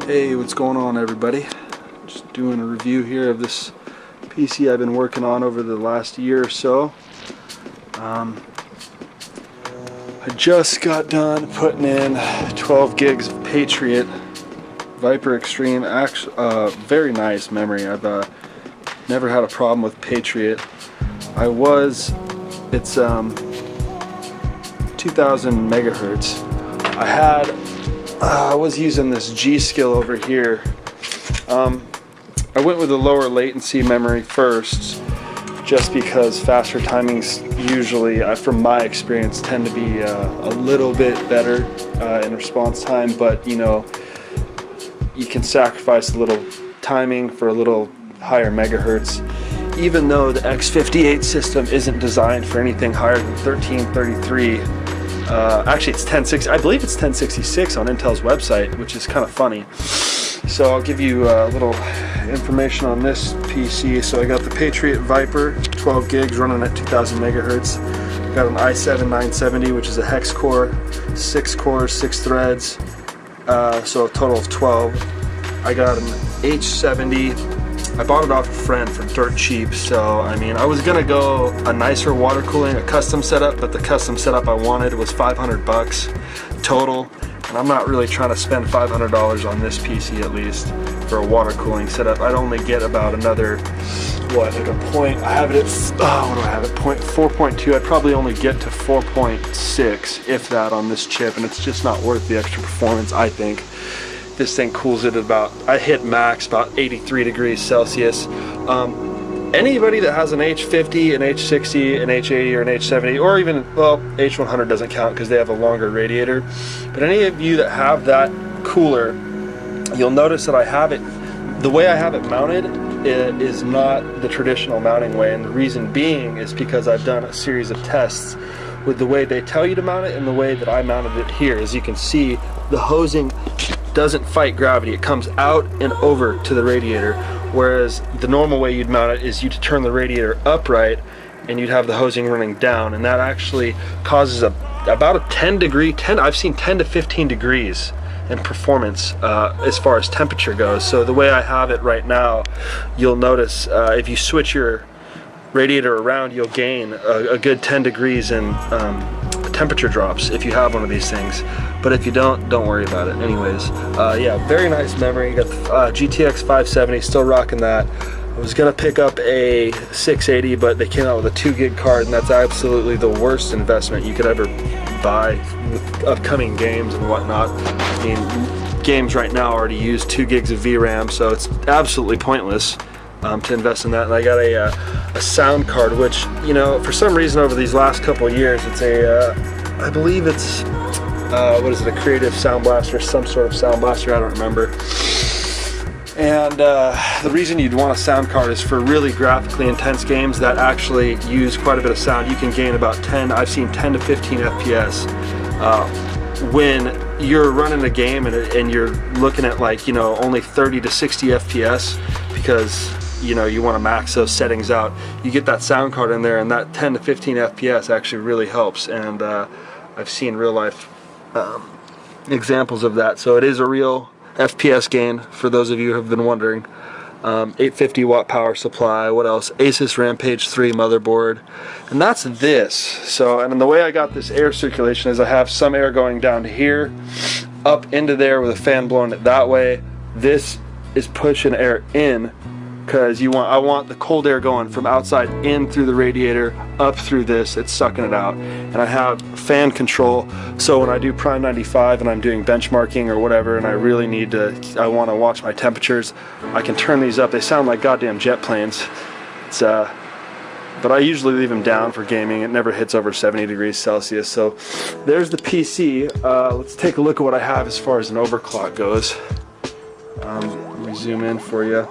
Hey, what's going on, everybody? Just doing a review here of this PC I've been working on over the last year or so. I just got done putting in 12 gigs of Patriot Viper Extreme. Very nice memory. I've never had a problem with Patriot. It's 2000 megahertz. I was using this G skill over here. I went with a lower latency memory first, just because faster timings usually, from my experience, tend to be a little bit better in response time, but you know, you can sacrifice a little timing for a little higher megahertz. Even though the X58 system isn't designed for anything higher than 1333, actually it's 1060. I believe it's 1066 on Intel's website, which is kind of funny. So I'll give you a little information on this PC. So I got the Patriot Viper, 12 gigs running at 2000 megahertz. Got an i7-970, which is a HEX core, 6 cores, 6 threads, so a total of 12. I got an H70. I bought it off a friend for dirt cheap, so I mean, I was gonna go a nicer water cooling, a custom setup, but the custom setup I wanted was 500 bucks total, and I'm not really trying to spend $500 on this PC, at least for a water cooling setup. I'd only get about another, what, like a point, I have it at, what do I have it, 4.2, I'd probably only get to 4.6, if that, on this chip, and it's just not worth the extra performance, I think. This thing cools it at about, I hit max about 83 degrees Celsius. Anybody that has an H50, an H60, an H80, or an H70, or even, well, H100 doesn't count because they have a longer radiator, but any of you that have that cooler, you'll notice that I have it, the way I have it mounted is not the traditional mounting way, and the reason being is because I've done a series of tests with the way they tell you to mount it and the way that I mounted it here. As you can see, the hosing doesn't fight gravity. It comes out and over to the radiator, whereas the normal way you'd mount it is you'd turn the radiator upright and you'd have the hosing running down, and that actually causes about a 10 degree, I've seen 10 to 15 degrees in performance as far as temperature goes. So the way I have it right now, you'll notice if you switch your radiator around, you'll gain a good 10 degrees in temperature drops if you have one of these things, but if you don't worry about it. Anyways, yeah, very nice memory. Got the GTX 570, still rocking that. I was gonna pick up a 680, but they came out with a 2 gig card, and that's absolutely the worst investment you could ever buy with upcoming games and whatnot. I mean, games right now already use 2 gigs of VRAM, so it's absolutely pointless to invest in that. And I got a sound card, which, you know, for some reason over these last couple of years, it's I believe it's what is it, a Creative Sound Blaster, some sort of sound blaster, I don't remember. And the reason you'd want a sound card is for really graphically intense games that actually use quite a bit of sound. You can gain about 10, I've seen 10 to 15 FPS when you're running a game and you're looking at, like, you know, only 30 to 60 FPS, because you know, you want to max those settings out. You get that sound card in there, and that 10 to 15 FPS actually really helps, and I've seen real life examples of that. So it is a real FPS gain for those of you who have been wondering. 850 watt power supply. What else? Asus Rampage 3 motherboard, and that's this. So, and the way I got this air circulation is I have some air going down to here, up into there with a fan blowing it that way. This is pushing air in, because I want the cold air going from outside in through the radiator, up through this, it's sucking it out. And I have fan control, so when I do Prime 95 and I'm doing benchmarking or whatever, and I really need to, I want to watch my temperatures, I can turn these up. They sound like goddamn jet planes. It's but I usually leave them down for gaming. It never hits over 70 degrees Celsius. So there's the PC. Let's take a look at what I have as far as an overclock goes. Let me zoom in for you.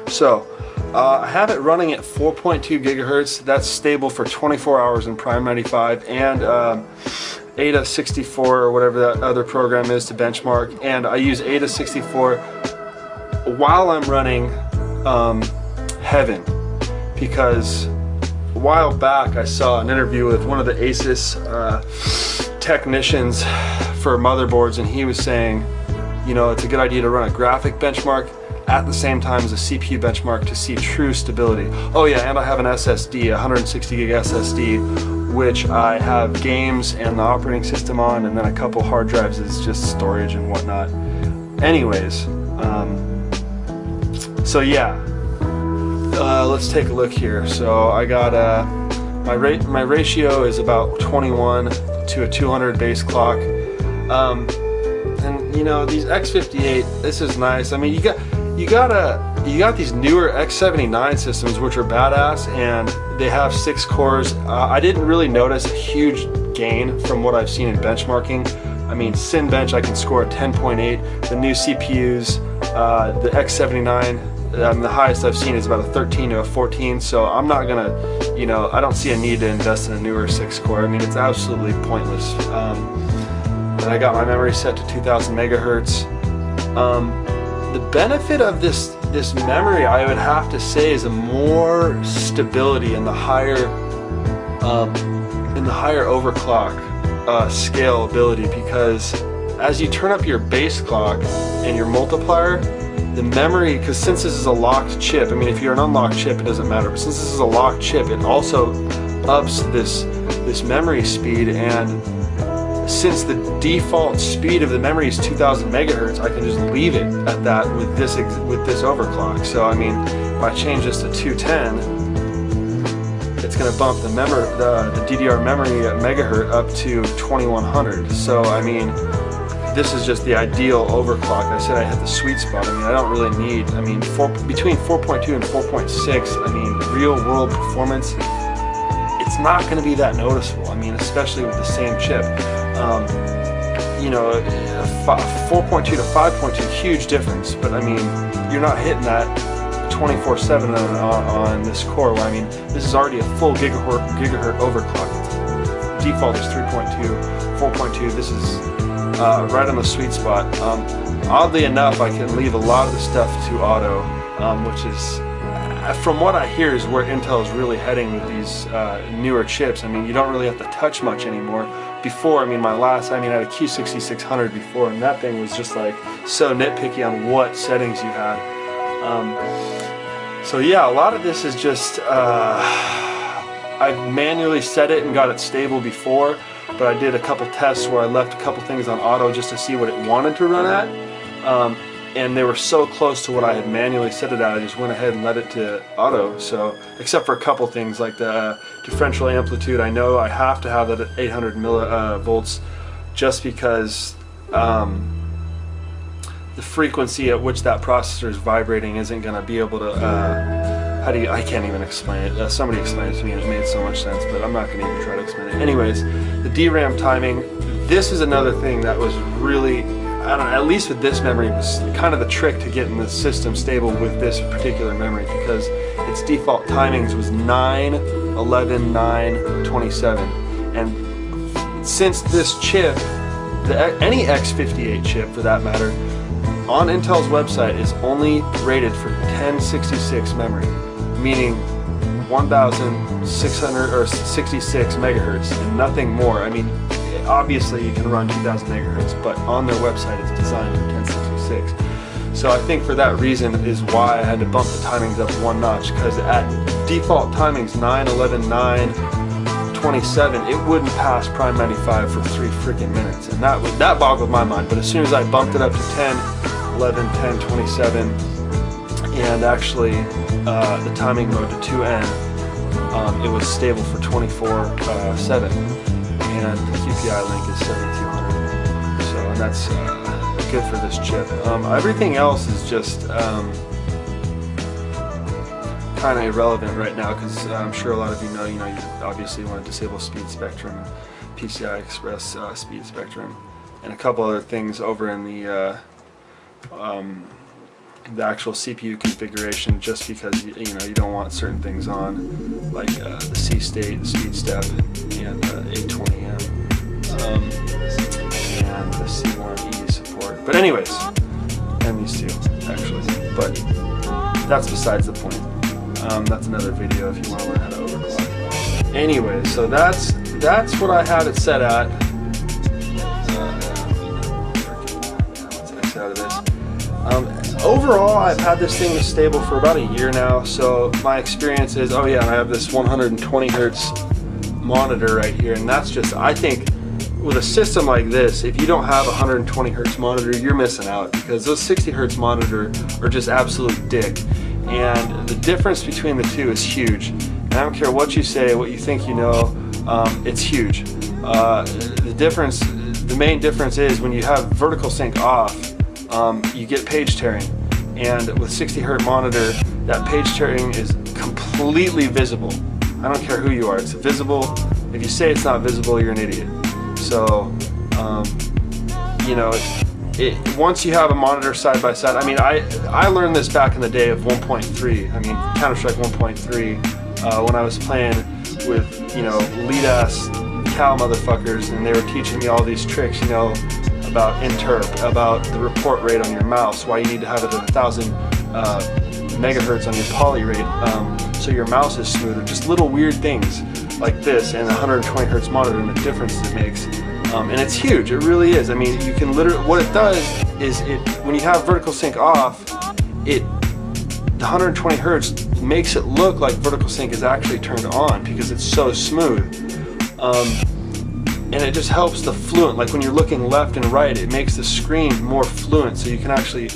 So I have it running at 4.2 gigahertz. That's stable for 24 hours in Prime 95, and ADA 64 or whatever that other program is to benchmark. And I use ADA 64 while I'm running Heaven, because a while back I saw an interview with one of the Asus technicians for motherboards, and he was saying, you know, it's a good idea to run a graphic benchmark at the same time as a CPU benchmark to see true stability. Oh yeah, and I have an SSD, a 160 gig SSD, which I have games and the operating system on, and then a couple hard drives is just storage and whatnot. Anyways, so yeah, let's take a look here. So I got my ratio is about 21 to a 200 base clock, and you know, these X58, this is nice. I mean, you got these newer X79 systems, which are badass, and they have 6 cores. I didn't really notice a huge gain from what I've seen in benchmarking. I mean, Cinebench, I can score a 10.8. The new CPUs, the X79, the highest I've seen is about a 13 to a 14. So I'm not gonna, you know, I don't see a need to invest in a newer 6 core. I mean, it's absolutely pointless. And I got my memory set to 2000 megahertz. The benefit of this memory, I would have to say, is a more stability in the higher overclock scale ability, because as you turn up your base clock and your multiplier, the memory, because since this is a locked chip, I mean, if you're an unlocked chip it doesn't matter, but since this is a locked chip, it also ups this memory speed. And since the default speed of the memory is 2000 megahertz, I can just leave it at that with this overclock. So I mean, if I change this to 210, it's going to bump the DDR memory megahertz up to 2100. So I mean, this is just the ideal overclock. I said I hit the sweet spot. I mean, I don't really need, I mean, between 4.2 and 4.6, I mean, real world performance, it's not going to be that noticeable. I mean, especially with the same chip. You know, 4.2 to 5.2, huge difference, but I mean, you're not hitting that 24/7 on this core. Well, I mean, this is already a full gigahertz overclock. Default is 3.2, 4.2. This is right on the sweet spot. Oddly enough, I can leave a lot of the stuff to auto, which is, from what I hear, is where Intel is really heading with these newer chips. I mean, you don't really have to touch much anymore. Before, I mean, I had a Q6600 before, and that thing was just like so nitpicky on what settings you had. So yeah, a lot of this is just, I've manually set it and got it stable before, but I did a couple tests where I left a couple things on auto just to see what it wanted to run at. And they were so close to what I had manually set it at, I just went ahead and let it to auto. So, except for a couple things like the differential amplitude, I know I have to have that at 800 millivolts, just because the frequency at which that processor is vibrating isn't going to be able to, I can't even explain it. Somebody explained it to me and it made so much sense, but I'm not going to even try to explain it. Anyways, the DRAM timing, this is another thing that was really, I don't know, at least with this memory, was kind of the trick to getting the system stable with this particular memory, because its default timings was 9, 11, 9, 27. And since this chip, any X58 chip for that matter, on Intel's website is only rated for 1066 memory, meaning 1600 or 66 megahertz and nothing more. I mean, obviously you can run 2000 megahertz, but on their website it's designed for 1066. So I think for that reason is why I had to bump the timings up one notch, because at default timings 9, 11, 9, 27, it wouldn't pass Prime 95 for 3 freaking minutes, and that boggled my mind. But as soon as I bumped it up to 10, 11, 10, 27, and actually the timing mode to 2N, it was stable for 24/7. And the QPI link is 7200, so, and that's good for this chip. Everything else is just kind of irrelevant right now, because I'm sure a lot of you know, you obviously want to disable speed spectrum, PCI Express speed spectrum, and a couple other things over in the actual CPU configuration, just because you don't want certain things on, like the C state, the speed step, and 820M, and the C1E support. But anyways, and these two actually. But that's besides the point. That's another video if you want to learn how to overclock. Anyways, so that's what I had it set at. Overall, I've had this thing stable for about a year now, so my experience is, oh yeah, I have this 120 hertz monitor right here, and that's just, I think, with a system like this, if you don't have a 120 hertz monitor, you're missing out, because those 60 hertz monitor are just absolute dick, and the difference between the two is huge. And I don't care what you say, what you think you know, it's huge. The main difference is when you have vertical sync off, you get page tearing, and with 60 hertz monitor, that page tearing is completely visible. I don't care who you are, it's visible. If you say it's not visible, you're an idiot. So, you know, once you have a monitor side by side, I mean, I learned this back in the day of 1.3. I mean, Counter-Strike 1.3, when I was playing with, you know, lead-ass cow motherfuckers, and they were teaching me all these tricks, you know, about interp, about the report rate on your mouse, why you need to have it at 1,000 megahertz on your poly rate, so your mouse is smoother. Just little weird things like this, and 120 hertz monitor, and the difference it makes. And it's huge, it really is. I mean, you can literally, what it does is, when you have vertical sync off, the 120 hertz makes it look like vertical sync is actually turned on because it's so smooth. And it just helps the fluent, like when you're looking left and right, it makes the screen more fluent, so you can actually,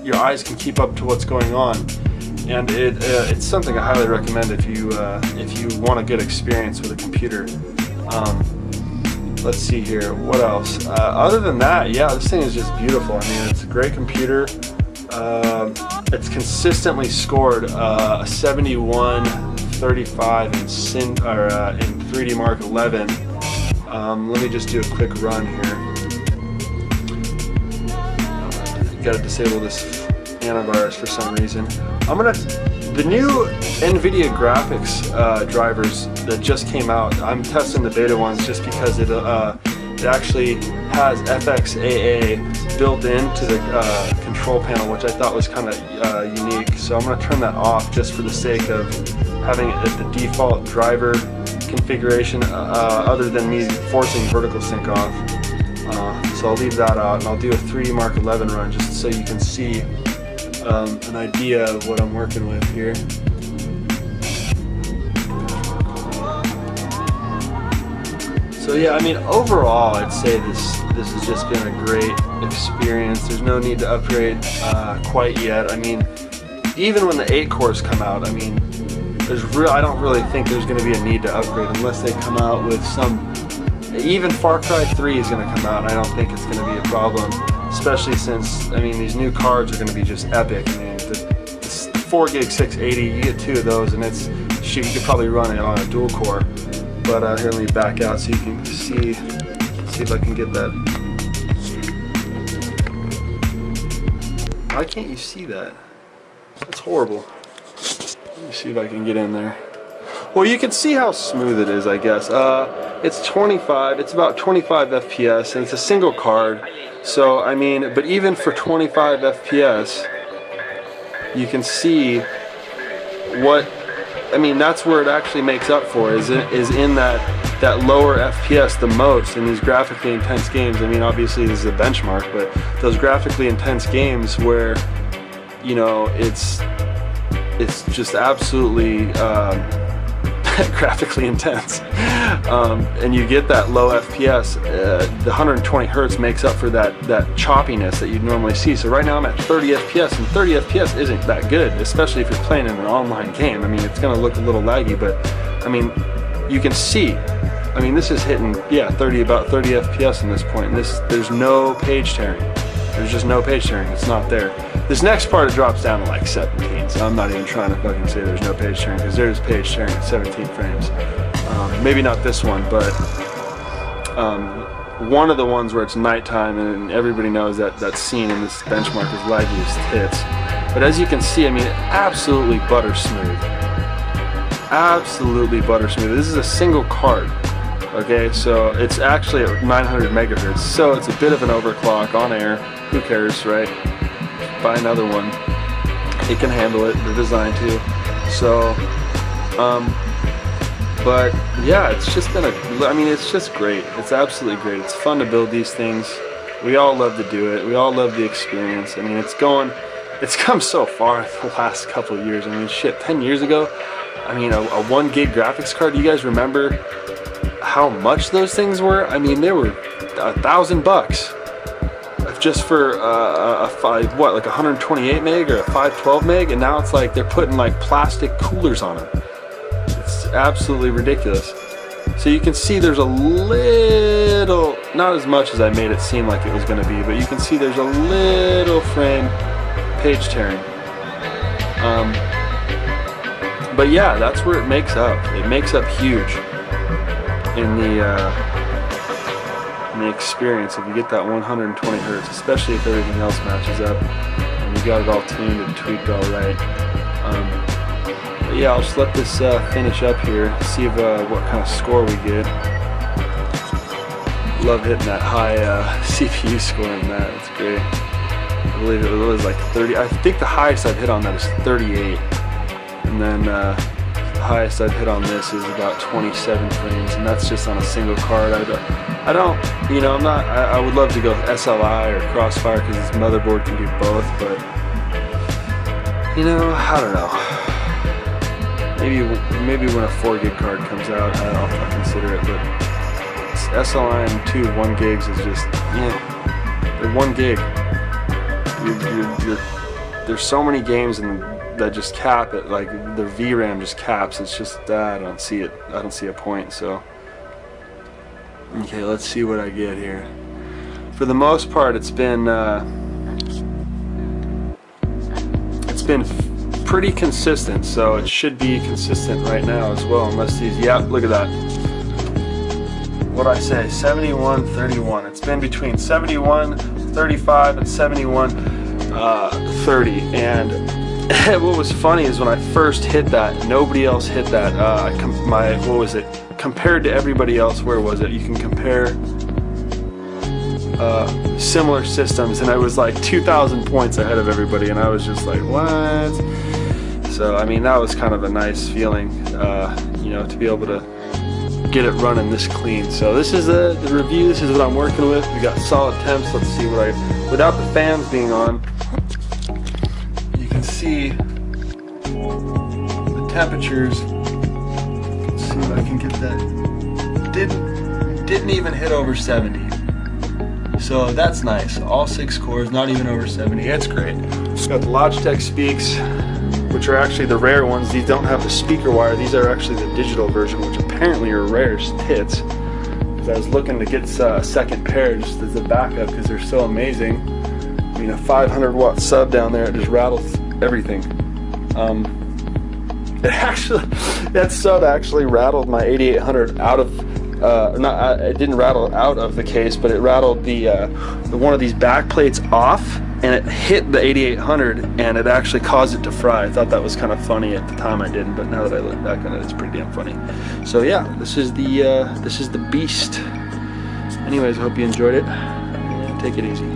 your eyes can keep up to what's going on. And it's something I highly recommend if you want a good experience with a computer. Let's see here, what else? Other than that, yeah, this thing is just beautiful. I mean, it's a great computer. It's consistently scored a 71, 35 in 3D Mark 11. Let me just do a quick run here. Got to disable this antivirus for some reason. The new NVIDIA graphics drivers that just came out, I'm testing the beta ones just because it actually has FXAA built into the control panel, which I thought was kind of unique. So I'm going to turn that off just for the sake of having it at the default driver configuration, other than me forcing vertical sync off. So I'll leave that out, and I'll do a 3D Mark 11 run just so you can see an idea of what I'm working with here. So yeah, I mean, overall, I'd say this has just been a great experience. There's no need to upgrade quite yet. I mean, even when the 8 cores come out, I mean, I don't really think there's going to be a need to upgrade unless they come out with some. Even Far Cry 3 is going to come out, and I don't think it's going to be a problem, especially since, I mean, these new cards are going to be just epic. I mean, the 4 gig 680, you get 2 of those, and it's, shoot, you could probably run it on a dual core. But here, let me back out so you can see if I can get that. Why can't you see that? That's horrible. Let me see if I can get in there. Well, you can see how smooth it is, I guess. It's about 25 FPS, and it's a single card. So, I mean, but even for 25 FPS, you can see what, I mean, that's where it actually makes up for, is in that lower FPS the most in these graphically intense games. I mean, obviously this is a benchmark, but those graphically intense games where, you know, it's just absolutely graphically intense, and you get that low FPS. The 120 hertz makes up for that choppiness that you'd normally see. So right now I'm at 30 FPS, and 30 FPS isn't that good, especially if you're playing in an online game. I mean, it's going to look a little laggy, but I mean, you can see. I mean, this is hitting, yeah, about 30 FPS in this point, and there's no page tearing. There's just no page tearing. It's not there. This next part, it drops down to like 17, so I'm not even trying to fucking say there's no page tearing, because there's page tearing at 17 frames. Maybe not this one, but one of the ones where it's nighttime and everybody knows that scene in this benchmark is laggy as tits. But as you can see, I mean, absolutely butter smooth. Absolutely butter smooth. This is a single card. Okay, so it's actually at 900 megahertz, so it's a bit of an overclock on air. Who cares, right? Buy another one. It can handle it. They're designed to. So, but yeah, it's just been I mean, it's just great. It's absolutely great. It's fun to build these things. We all love to do it. We all love the experience. I mean, it's come so far the last couple of years. I mean, shit, 10 years ago, I mean, a 1 gig graphics card, do you guys remember how much those things were? I mean, they were $1,000 just for like 128 meg or a 512 meg, and now it's like they're putting like plastic coolers on them. It's absolutely ridiculous. So you can see there's a little, not as much as I made it seem like it was going to be, but you can see there's a little frame page tearing. But yeah, that's where it makes up. It makes up huge in the experience if you get that 120 hertz, especially if everything else matches up and you got it all tuned and tweaked all right. But yeah, I'll just let this finish up here, see if, what kind of score we get. Love hitting that high CPU score on that. It's great. I believe it was like 30. I think the highest I've hit on that is 38, and then the highest I've hit on this is about 27 frames, and that's just on a single card. I don't, you know, I would love to go SLI or Crossfire because this motherboard can do both, but you know, I don't know. Maybe when a 4 gig card comes out, I'll consider it. But SLI and 1 gigs is just, yeah, they're 1 gig. There's so many games that just cap it, like the VRAM just caps. It's just I don't see it. I don't see a point. So okay, let's see what I get here. For the most part, it's been pretty consistent, so it should be consistent right now as well, unless these, yeah, look at that. What I say, 71-31. It's been between 71-35 and 71-30. And what was funny is when I first hit that, nobody else hit that. What was it? Compared to everybody else, where was it? You can compare similar systems, and I was like 2,000 points ahead of everybody, and I was just like, what? So I mean, that was kind of a nice feeling, you know, to be able to get it running this clean. So this is the review. This is what I'm working with. We got solid temps. Let's see what without the fans being on, you can see the temperatures. Let's see if I can get that. Didn't even hit over 70. So that's nice. All 6 cores, not even over 70. It's great. Got the Logitech speaks, which are actually the rare ones. These don't have the speaker wire. These are actually the digital version, which apparently are rare hits. Because I was looking to get a second pair just as a backup because they're so amazing. I mean, a 500 watt sub down there, it just rattles everything. That sub actually rattled my 8800 out of. It didn't rattle out of the case, but it rattled the one of these back plates off, and it hit the 8800, and it actually caused it to fry. I thought that was kind of funny at the time. I didn't, but now that I look back on it, it's pretty damn funny. So yeah, this is the beast. Anyways, I hope you enjoyed it. Take it easy.